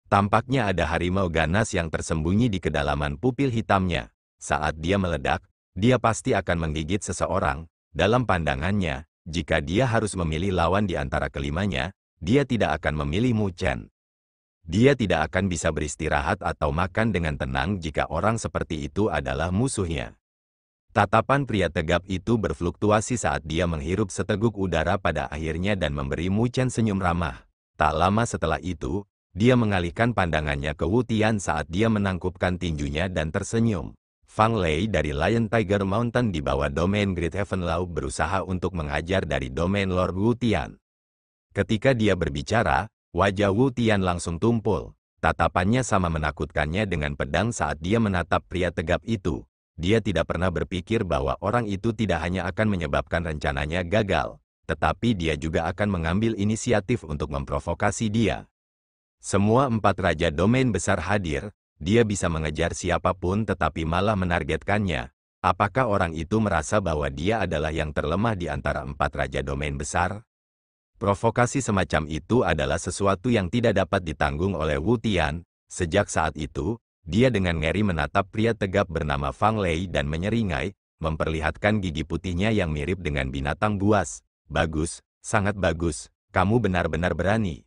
Tampaknya ada harimau ganas yang tersembunyi di kedalaman pupil hitamnya. Saat dia meledak, dia pasti akan menggigit seseorang. Dalam pandangannya, jika dia harus memilih lawan di antara kelimanya, dia tidak akan memilih Mu Chen. Dia tidak akan bisa beristirahat atau makan dengan tenang jika orang seperti itu adalah musuhnya. Tatapan pria tegap itu berfluktuasi saat dia menghirup seteguk udara pada akhirnya dan memberi Mu Chen senyum ramah. Tak lama setelah itu, dia mengalihkan pandangannya ke Wu Tian saat dia menangkupkan tinjunya dan tersenyum. Fang Lei dari Lion Tiger Mountain di bawah domain Great Heaven Law berusaha untuk mengajar dari domain Lord Wu Tian. Ketika dia berbicara, wajah Wu Tian langsung tumpul. Tatapannya sama menakutkannya dengan pedang saat dia menatap pria tegap itu. Dia tidak pernah berpikir bahwa orang itu tidak hanya akan menyebabkan rencananya gagal, tetapi dia juga akan mengambil inisiatif untuk memprovokasi dia. Semua 4 raja domain besar hadir, dia bisa mengejar siapapun tetapi malah menargetkannya. Apakah orang itu merasa bahwa dia adalah yang terlemah di antara 4 raja domain besar? Provokasi semacam itu adalah sesuatu yang tidak dapat ditanggung oleh Wu Tian. Sejak saat itu, Dia dengan ngeri menatap pria tegap bernama Fang Lei dan menyeringai, memperlihatkan gigi putihnya yang mirip dengan binatang buas. Bagus, sangat bagus, kamu benar-benar berani.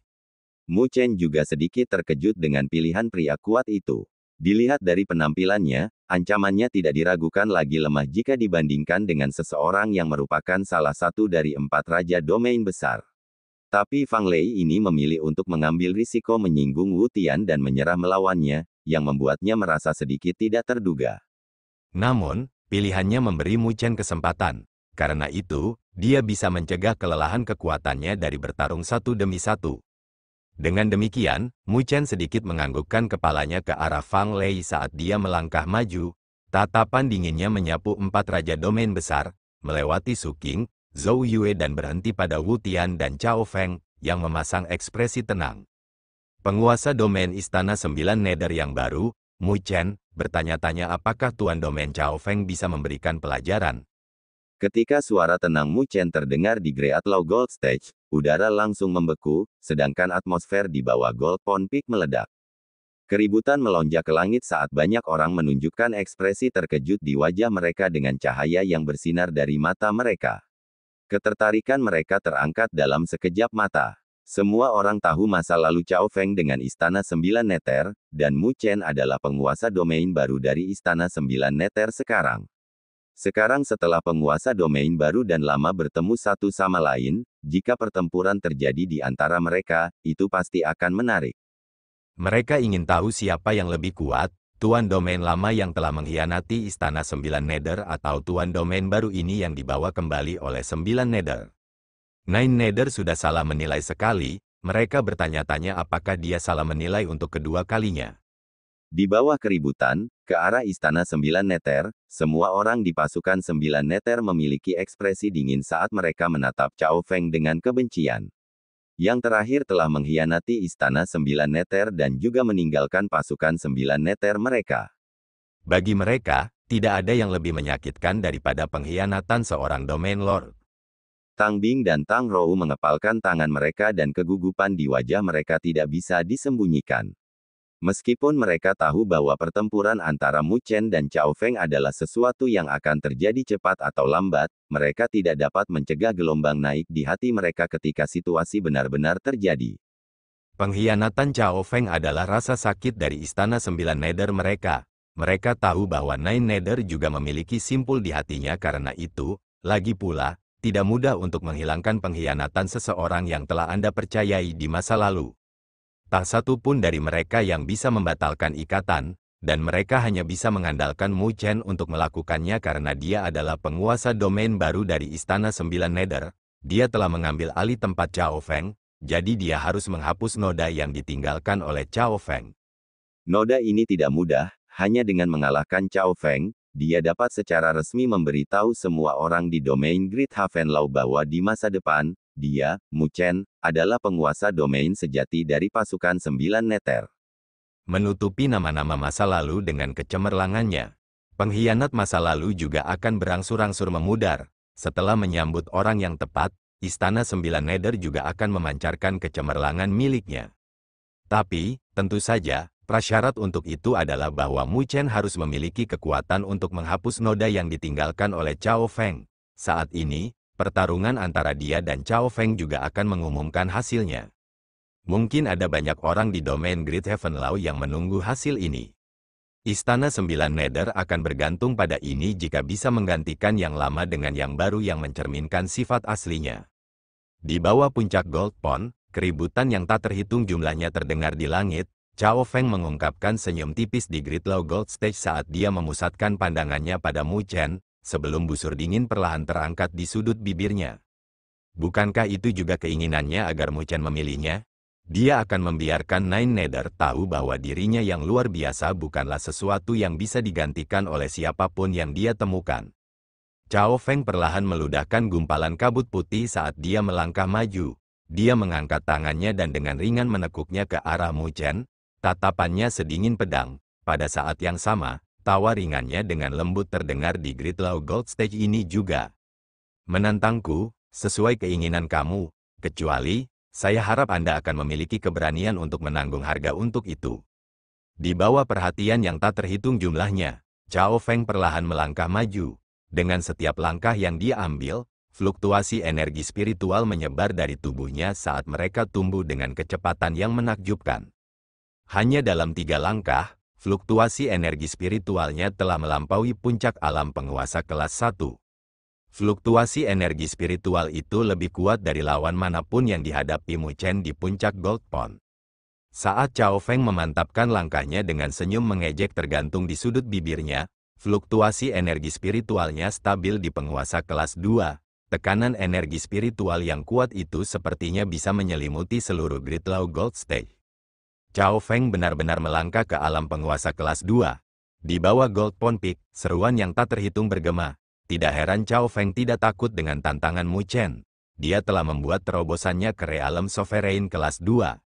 Mu Chen juga sedikit terkejut dengan pilihan pria kuat itu. Dilihat dari penampilannya, ancamannya tidak diragukan lagi lemah jika dibandingkan dengan seseorang yang merupakan salah satu dari 4 raja domain besar. Tapi Fang Lei ini memilih untuk mengambil risiko menyinggung Wu Tian dan menyerah melawannya, yang membuatnya merasa sedikit tidak terduga. Namun, pilihannya memberi Mu Chen kesempatan. Karena itu, dia bisa mencegah kelelahan kekuatannya dari bertarung satu demi satu. Dengan demikian, Mu Chen sedikit menganggukkan kepalanya ke arah Fang Lei saat dia melangkah maju. Tatapan dinginnya menyapu 4 raja domain besar, melewati Su Qing, Zhou Yue dan berhenti pada Wu Tian dan Cao Feng, yang memasang ekspresi tenang. Penguasa domain Istana 9 Nether yang baru, Mu Chen, bertanya-tanya apakah Tuan Domain Cao Feng bisa memberikan pelajaran. Ketika suara tenang Mu Chen terdengar di Great Law Gold Stage, udara langsung membeku, sedangkan atmosfer di bawah Gold Pond Peak meledak. Keributan melonjak ke langit saat banyak orang menunjukkan ekspresi terkejut di wajah mereka dengan cahaya yang bersinar dari mata mereka. Ketertarikan mereka terangkat dalam sekejap mata. Semua orang tahu masa lalu Cao Feng dengan Istana 9 Nether, dan Mu Chen adalah penguasa domain baru dari Istana 9 Nether sekarang. Sekarang setelah penguasa domain baru dan lama bertemu satu sama lain, jika pertempuran terjadi di antara mereka, itu pasti akan menarik. Mereka ingin tahu siapa yang lebih kuat, Tuan Domain lama yang telah mengkhianati Istana 9 Nether atau Tuan Domain baru ini yang dibawa kembali oleh 9 Nether. Nine Nether sudah salah menilai sekali, mereka bertanya-tanya apakah dia salah menilai untuk kedua kalinya. Di bawah keributan, ke arah Istana 9 Nether, semua orang di pasukan 9 Nether memiliki ekspresi dingin saat mereka menatap Cao Feng dengan kebencian. Yang terakhir telah mengkhianati Istana 9 Nether dan juga meninggalkan pasukan 9 Nether mereka. Bagi mereka, tidak ada yang lebih menyakitkan daripada pengkhianatan seorang Domain Lord. Tang Bing dan Tang Rou mengepalkan tangan mereka dan kegugupan di wajah mereka tidak bisa disembunyikan. Meskipun mereka tahu bahwa pertempuran antara Mu Chen dan Cao Feng adalah sesuatu yang akan terjadi cepat atau lambat, mereka tidak dapat mencegah gelombang naik di hati mereka ketika situasi benar-benar terjadi. Pengkhianatan Cao Feng adalah rasa sakit dari Istana 9 Nether mereka. Mereka tahu bahwa Nine Nether juga memiliki simpul di hatinya karena itu, lagi pula, tidak mudah untuk menghilangkan pengkhianatan seseorang yang telah Anda percayai di masa lalu. Tak satu pun dari mereka yang bisa membatalkan ikatan, dan mereka hanya bisa mengandalkan Mu Chen untuk melakukannya karena dia adalah penguasa domain baru dari Istana 9 Nether. Dia telah mengambil alih tempat Cao Feng, jadi dia harus menghapus noda yang ditinggalkan oleh Cao Feng. Noda ini tidak mudah, hanya dengan mengalahkan Cao Feng, dia dapat secara resmi memberitahu semua orang di domain Great Haven Law bahwa di masa depan, dia, Mu Chen, adalah penguasa domain sejati dari pasukan 9 Nether. Menutupi nama-nama masa lalu dengan kecemerlangannya. Pengkhianat masa lalu juga akan berangsur-angsur memudar. Setelah menyambut orang yang tepat, Istana 9 Nether juga akan memancarkan kecemerlangan miliknya. Tapi, tentu saja, prasyarat untuk itu adalah bahwa Mu Chen harus memiliki kekuatan untuk menghapus noda yang ditinggalkan oleh Cao Feng. Saat ini, pertarungan antara dia dan Cao Feng juga akan mengumumkan hasilnya. Mungkin ada banyak orang di domain Great Haven Law yang menunggu hasil ini. Istana 9 Nether akan bergantung pada ini jika bisa menggantikan yang lama dengan yang baru yang mencerminkan sifat aslinya. Di bawah puncak Gold Pond, keributan yang tak terhitung jumlahnya terdengar di langit. Cao Feng mengungkapkan senyum tipis di Great Law Gold Stage saat dia memusatkan pandangannya pada Mu Chen, sebelum busur dingin perlahan terangkat di sudut bibirnya. Bukankah itu juga keinginannya agar Mu Chen memilihnya? Dia akan membiarkan Nine Nether tahu bahwa dirinya yang luar biasa bukanlah sesuatu yang bisa digantikan oleh siapapun yang dia temukan. Cao Feng perlahan meludahkan gumpalan kabut putih saat dia melangkah maju. Dia mengangkat tangannya dan dengan ringan menekuknya ke arah Mu Chen. Tatapannya sedingin pedang. Pada saat yang sama, tawa ringannya dengan lembut terdengar di Great Law Gold Stage ini juga. Menantangku, sesuai keinginan kamu, kecuali, saya harap Anda akan memiliki keberanian untuk menanggung harga untuk itu. Di bawah perhatian yang tak terhitung jumlahnya, Chao Feng perlahan melangkah maju. Dengan setiap langkah yang dia ambil, fluktuasi energi spiritual menyebar dari tubuhnya saat mereka tumbuh dengan kecepatan yang menakjubkan. Hanya dalam 3 langkah, fluktuasi energi spiritualnya telah melampaui puncak alam penguasa kelas 1. Fluktuasi energi spiritual itu lebih kuat dari lawan manapun yang dihadapi Mu Chen di puncak Gold Pond. Saat Chao Feng memantapkan langkahnya dengan senyum mengejek tergantung di sudut bibirnya, fluktuasi energi spiritualnya stabil di penguasa kelas 2. Tekanan energi spiritual yang kuat itu sepertinya bisa menyelimuti seluruh Great Law Gold Stage. Chao Feng benar-benar melangkah ke alam penguasa kelas 2. Di bawah Gold Pond Peak, seruan yang tak terhitung bergema. Tidak heran Chao Feng tidak takut dengan tantangan Mu Chen. Dia telah membuat terobosannya ke realm sovereign kelas 2.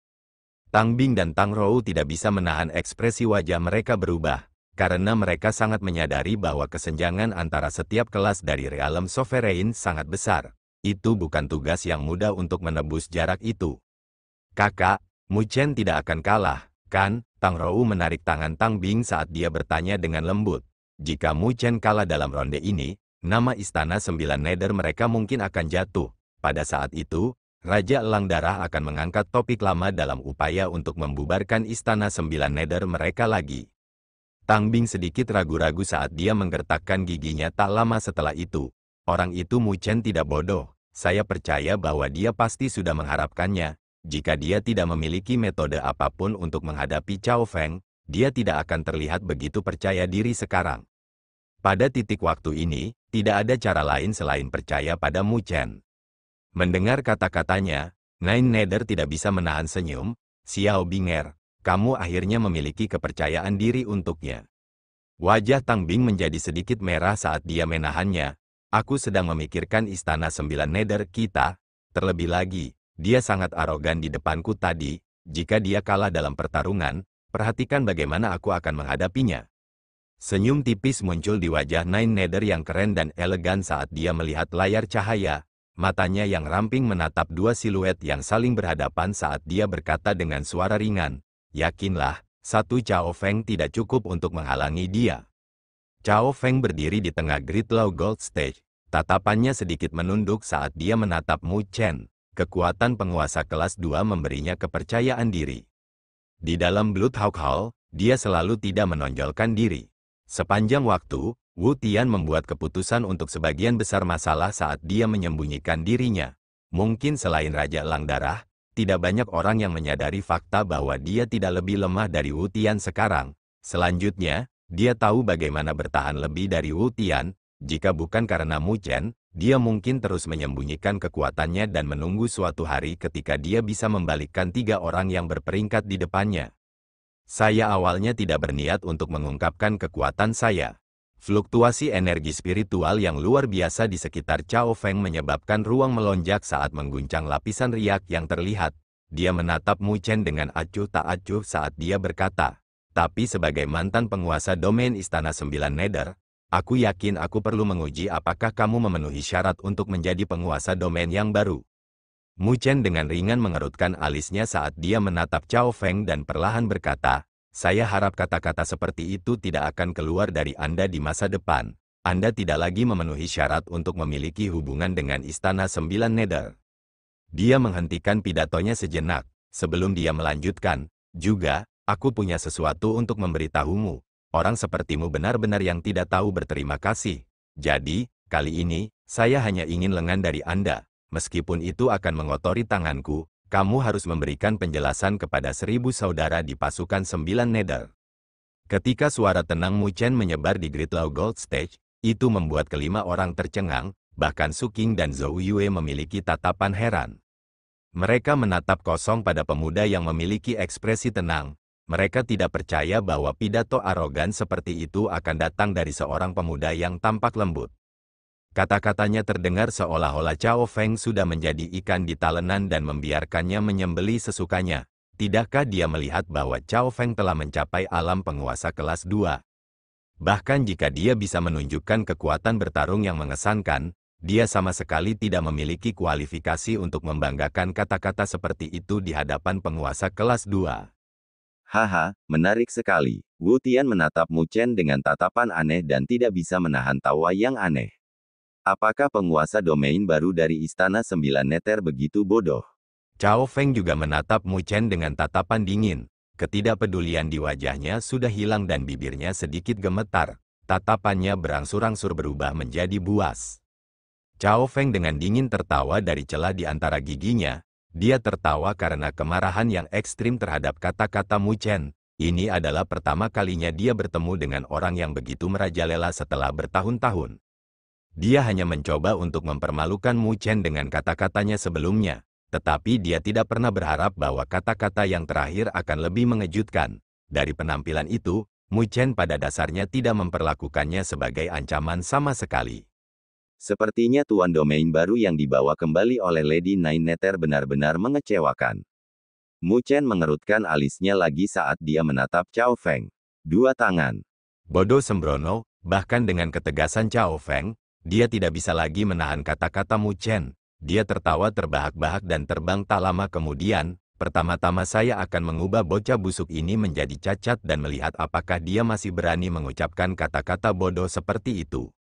Tang Bing dan Tang Rou tidak bisa menahan ekspresi wajah mereka berubah, karena mereka sangat menyadari bahwa kesenjangan antara setiap kelas dari realm sovereign sangat besar. Itu bukan tugas yang mudah untuk menebus jarak itu. Kakak, Mu Chen tidak akan kalah, kan? Tang Rou menarik tangan Tang Bing saat dia bertanya dengan lembut. Jika Mu Chen kalah dalam ronde ini, nama Istana 9 Nether mereka mungkin akan jatuh. Pada saat itu, Raja Elang Darah akan mengangkat topik lama dalam upaya untuk membubarkan Istana 9 Nether mereka lagi. Tang Bing sedikit ragu-ragu saat dia menggertakkan giginya tak lama setelah itu. Orang itu Mu Chen tidak bodoh. Saya percaya bahwa dia pasti sudah mengharapkannya. Jika dia tidak memiliki metode apapun untuk menghadapi Chao Feng, dia tidak akan terlihat begitu percaya diri sekarang. Pada titik waktu ini, tidak ada cara lain selain percaya pada Mu Chen. Mendengar kata-katanya, Nine Nether tidak bisa menahan senyum. Xiao Binger, kamu akhirnya memiliki kepercayaan diri untuknya. Wajah Tang Bing menjadi sedikit merah saat dia menahannya. Aku sedang memikirkan Istana 9 Nether kita. Terlebih lagi, dia sangat arogan di depanku tadi. Jika dia kalah dalam pertarungan, perhatikan bagaimana aku akan menghadapinya. Senyum tipis muncul di wajah Nine Nether yang keren dan elegan saat dia melihat layar cahaya. Matanya yang ramping menatap dua siluet yang saling berhadapan saat dia berkata dengan suara ringan, yakinlah, satu Chao Feng tidak cukup untuk menghalangi dia. Chao Feng berdiri di tengah Great Law Gold Stage, tatapannya sedikit menunduk saat dia menatap Mu Chen. Kekuatan penguasa kelas 2 memberinya kepercayaan diri. Di dalam Bloodhawk Hall, dia selalu tidak menonjolkan diri. Sepanjang waktu, Wu Tian membuat keputusan untuk sebagian besar masalah saat dia menyembunyikan dirinya. Mungkin selain Raja Elang Darah, tidak banyak orang yang menyadari fakta bahwa dia tidak lebih lemah dari Wu Tian sekarang. Selanjutnya, dia tahu bagaimana bertahan lebih dari Wu Tian. Jika bukan karena Mu Chen, dia mungkin terus menyembunyikan kekuatannya dan menunggu suatu hari ketika dia bisa membalikkan 3 orang yang berperingkat di depannya. Saya awalnya tidak berniat untuk mengungkapkan kekuatan saya. Fluktuasi energi spiritual yang luar biasa di sekitar Chao Feng menyebabkan ruang melonjak saat mengguncang lapisan riak yang terlihat. Dia menatap Mu Chen dengan acuh tak acuh saat dia berkata, tapi sebagai mantan penguasa domain Istana 9 Nether, aku yakin aku perlu menguji apakah kamu memenuhi syarat untuk menjadi penguasa domain yang baru. Mu Chen dengan ringan mengerutkan alisnya saat dia menatap Chao Feng dan perlahan berkata, saya harap kata-kata seperti itu tidak akan keluar dari Anda di masa depan. Anda tidak lagi memenuhi syarat untuk memiliki hubungan dengan Istana 9 Nether. Dia menghentikan pidatonya sejenak, sebelum dia melanjutkan, juga, aku punya sesuatu untuk memberitahumu. Orang sepertimu benar-benar yang tidak tahu berterima kasih. Jadi, kali ini, saya hanya ingin lengan dari Anda. Meskipun itu akan mengotori tanganku, kamu harus memberikan penjelasan kepada 1000 saudara di pasukan 9 Nether. Ketika suara tenang Mu Chen menyebar di Great Law Gold Stage, itu membuat kelima orang tercengang, bahkan Su Qing dan Zhou Yue memiliki tatapan heran. Mereka menatap kosong pada pemuda yang memiliki ekspresi tenang. Mereka tidak percaya bahwa pidato arogan seperti itu akan datang dari seorang pemuda yang tampak lembut. Kata-katanya terdengar seolah-olah Chao Feng sudah menjadi ikan di talenan dan membiarkannya menyembeli sesukanya. Tidakkah dia melihat bahwa Chao Feng telah mencapai alam penguasa kelas 2? Bahkan jika dia bisa menunjukkan kekuatan bertarung yang mengesankan, dia sama sekali tidak memiliki kualifikasi untuk membanggakan kata-kata seperti itu di hadapan penguasa kelas 2. Haha, menarik sekali. Wu Tian menatap Mu Chen dengan tatapan aneh dan tidak bisa menahan tawa yang aneh. Apakah penguasa domain baru dari Istana Sembilan Neter begitu bodoh? Cao Feng juga menatap Mu Chen dengan tatapan dingin. Ketidakpedulian di wajahnya sudah hilang dan bibirnya sedikit gemetar. Tatapannya berangsur-angsur berubah menjadi buas. Cao Feng dengan dingin tertawa dari celah di antara giginya. Dia tertawa karena kemarahan yang ekstrim terhadap kata-kata Mu Chen. Ini adalah pertama kalinya dia bertemu dengan orang yang begitu merajalela setelah bertahun-tahun. Dia hanya mencoba untuk mempermalukan Mu Chen dengan kata-katanya sebelumnya. Tetapi dia tidak pernah berharap bahwa kata-kata yang terakhir akan lebih mengejutkan. Dari penampilan itu, Mu Chen pada dasarnya tidak memperlakukannya sebagai ancaman sama sekali. Sepertinya tuan domain baru yang dibawa kembali oleh Lady Nine Neter benar-benar mengecewakan. Mu Chen mengerutkan alisnya lagi saat dia menatap Cao Feng. Dua tangan. Bodoh sembrono, bahkan dengan ketegasan Cao Feng, dia tidak bisa lagi menahan kata-kata Mu Chen. Dia tertawa terbahak-bahak dan terbang tak lama kemudian. Pertama-tama saya akan mengubah bocah busuk ini menjadi cacat dan melihat apakah dia masih berani mengucapkan kata-kata bodoh seperti itu.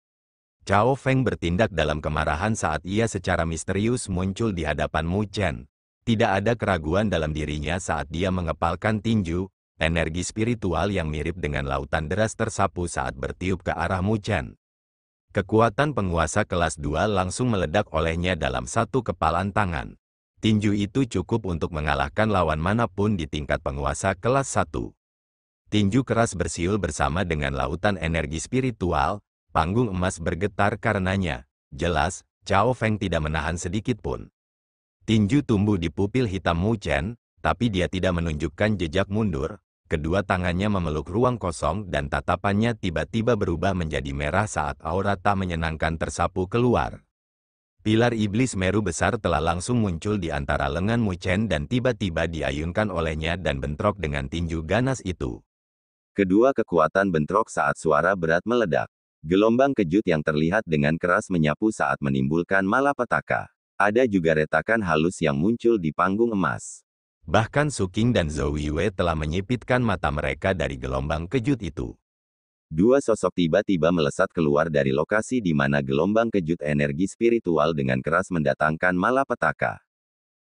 Cao Feng bertindak dalam kemarahan saat ia secara misterius muncul di hadapan Mu Chen. Tidak ada keraguan dalam dirinya saat dia mengepalkan tinju, energi spiritual yang mirip dengan lautan deras tersapu saat bertiup ke arah Mu Chen. Kekuatan penguasa kelas 2 langsung meledak olehnya dalam satu kepalan tangan. Tinju itu cukup untuk mengalahkan lawan manapun di tingkat penguasa kelas 1. Tinju keras bersiul bersama dengan lautan energi spiritual. Panggung emas bergetar karenanya. Jelas, Cao Feng tidak menahan sedikit pun. Tinju tumbuh di pupil hitam Mu Chen, tapi dia tidak menunjukkan jejak mundur. Kedua tangannya memeluk ruang kosong dan tatapannya tiba-tiba berubah menjadi merah saat aura tak menyenangkan tersapu keluar. Pilar iblis Meru besar telah langsung muncul di antara lengan Mu Chen dan tiba-tiba diayunkan olehnya dan bentrok dengan tinju ganas itu. Kedua kekuatan bentrok saat suara berat meledak. Gelombang kejut yang terlihat dengan keras menyapu saat menimbulkan malapetaka. Ada juga retakan halus yang muncul di panggung emas. Bahkan Su Qing dan Zhou Yue telah menyipitkan mata mereka dari gelombang kejut itu. Dua sosok tiba-tiba melesat keluar dari lokasi di mana gelombang kejut energi spiritual dengan keras mendatangkan malapetaka.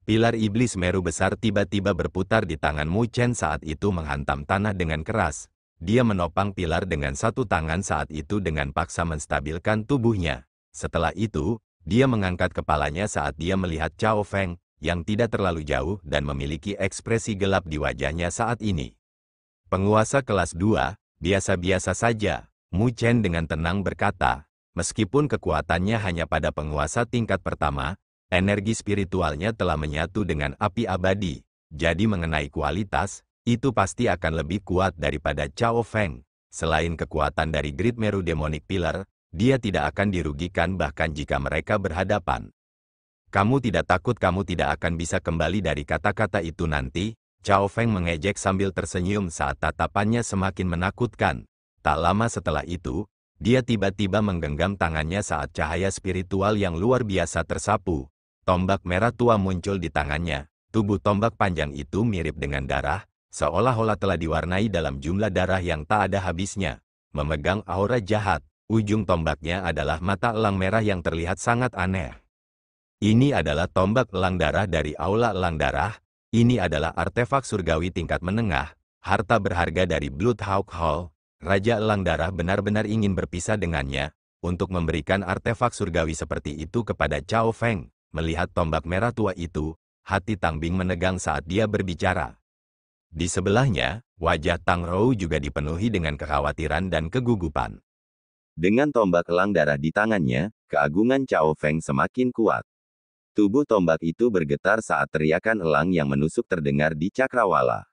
Pilar iblis Meru besar tiba-tiba berputar di tangan Mu Chen saat itu menghantam tanah dengan keras. Dia menopang pilar dengan satu tangan saat itu dengan paksa menstabilkan tubuhnya. Setelah itu, dia mengangkat kepalanya saat dia melihat Cao Feng, yang tidak terlalu jauh dan memiliki ekspresi gelap di wajahnya saat ini. Penguasa kelas 2, biasa-biasa saja, Mu Chen dengan tenang berkata, meskipun kekuatannya hanya pada penguasa tingkat pertama, energi spiritualnya telah menyatu dengan api abadi, jadi mengenai kualitas, itu pasti akan lebih kuat daripada Cao Feng. Selain kekuatan dari Great Meru Demonic Pillar, dia tidak akan dirugikan bahkan jika mereka berhadapan. Kamu tidak takut kamu tidak akan bisa kembali dari kata-kata itu nanti? Cao Feng mengejek sambil tersenyum saat tatapannya semakin menakutkan. Tak lama setelah itu, dia tiba-tiba menggenggam tangannya saat cahaya spiritual yang luar biasa tersapu. Tombak merah tua muncul di tangannya. Tubuh tombak panjang itu mirip dengan darah, seolah-olah telah diwarnai dalam jumlah darah yang tak ada habisnya. Memegang aura jahat, ujung tombaknya adalah mata elang merah yang terlihat sangat aneh. Ini adalah tombak elang darah dari aula elang darah. Ini adalah artefak surgawi tingkat menengah, harta berharga dari Bloodhawk Hall. Raja elang darah benar-benar ingin berpisah dengannya, untuk memberikan artefak surgawi seperti itu kepada Cao Feng. Melihat tombak merah tua itu, hati Tang Bing menegang saat dia berbicara. Di sebelahnya, wajah Tang Rou juga dipenuhi dengan kekhawatiran dan kegugupan. Dengan tombak elang darah di tangannya, keagungan Cao Feng semakin kuat. Tubuh tombak itu bergetar saat teriakan elang yang menusuk terdengar di cakrawala.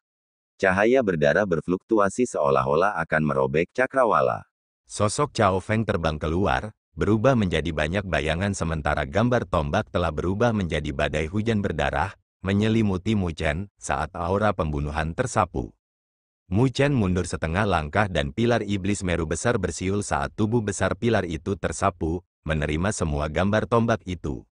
Cahaya berdarah berfluktuasi seolah-olah akan merobek cakrawala. Sosok Cao Feng terbang keluar, berubah menjadi banyak bayangan sementara gambar tombak telah berubah menjadi badai hujan berdarah, menyelimuti Mu Chen saat aura pembunuhan tersapu. Mu Chen mundur setengah langkah dan pilar iblis Meru besar bersiul saat tubuh besar pilar itu tersapu, menerima semua gambar tombak itu.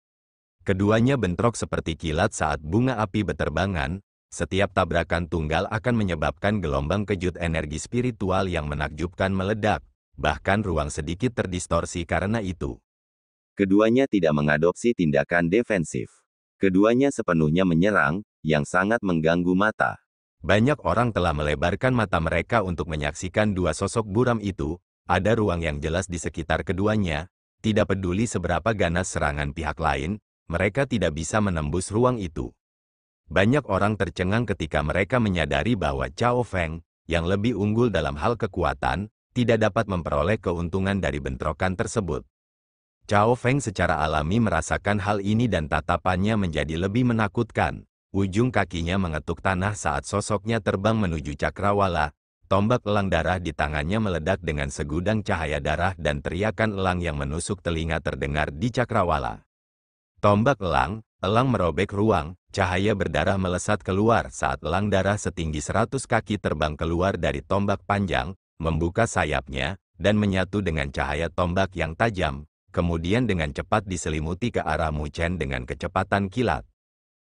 Keduanya bentrok seperti kilat saat bunga api beterbangan, Setiap tabrakan tunggal akan menyebabkan gelombang kejut energi spiritual yang menakjubkan meledak, bahkan ruang sedikit terdistorsi karena itu. Keduanya tidak mengadopsi tindakan defensif. Keduanya sepenuhnya menyerang, yang sangat mengganggu mata. Banyak orang telah melebarkan mata mereka untuk menyaksikan dua sosok buram itu. Ada ruang yang jelas di sekitar keduanya. Tidak peduli seberapa ganas serangan pihak lain, mereka tidak bisa menembus ruang itu. Banyak orang tercengang ketika mereka menyadari bahwa Cao Feng, yang lebih unggul dalam hal kekuatan, tidak dapat memperoleh keuntungan dari bentrokan tersebut. Cao Feng secara alami merasakan hal ini dan tatapannya menjadi lebih menakutkan. Ujung kakinya mengetuk tanah saat sosoknya terbang menuju cakrawala. Tombak elang darah di tangannya meledak dengan segudang cahaya darah dan teriakan elang yang menusuk telinga terdengar di cakrawala. Tombak elang merobek ruang, cahaya berdarah melesat keluar saat elang darah setinggi 100 kaki terbang keluar dari tombak panjang, membuka sayapnya, dan menyatu dengan cahaya tombak yang tajam, kemudian dengan cepat diselimuti ke arah Mu Chen dengan kecepatan kilat.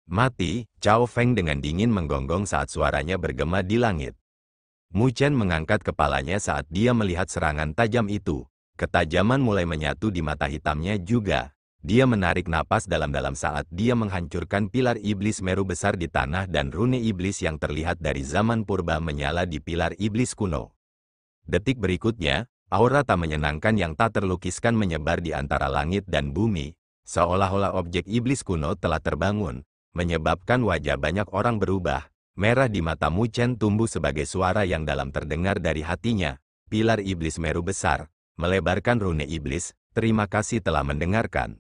Mati, Cao Feng dengan dingin menggonggong saat suaranya bergema di langit. Mu Chen mengangkat kepalanya saat dia melihat serangan tajam itu. Ketajaman mulai menyatu di mata hitamnya juga. Dia menarik napas dalam-dalam saat dia menghancurkan pilar iblis Meru besar di tanah dan rune iblis yang terlihat dari zaman purba menyala di pilar iblis kuno. Detik berikutnya, aura tak menyenangkan yang tak terlukiskan menyebar di antara langit dan bumi, seolah-olah objek iblis kuno telah terbangun, menyebabkan wajah banyak orang berubah. Merah di mata Mu Chen tumbuh sebagai suara yang dalam terdengar dari hatinya. Pilar iblis Meru besar, melebarkan rune iblis, terima kasih telah mendengarkan.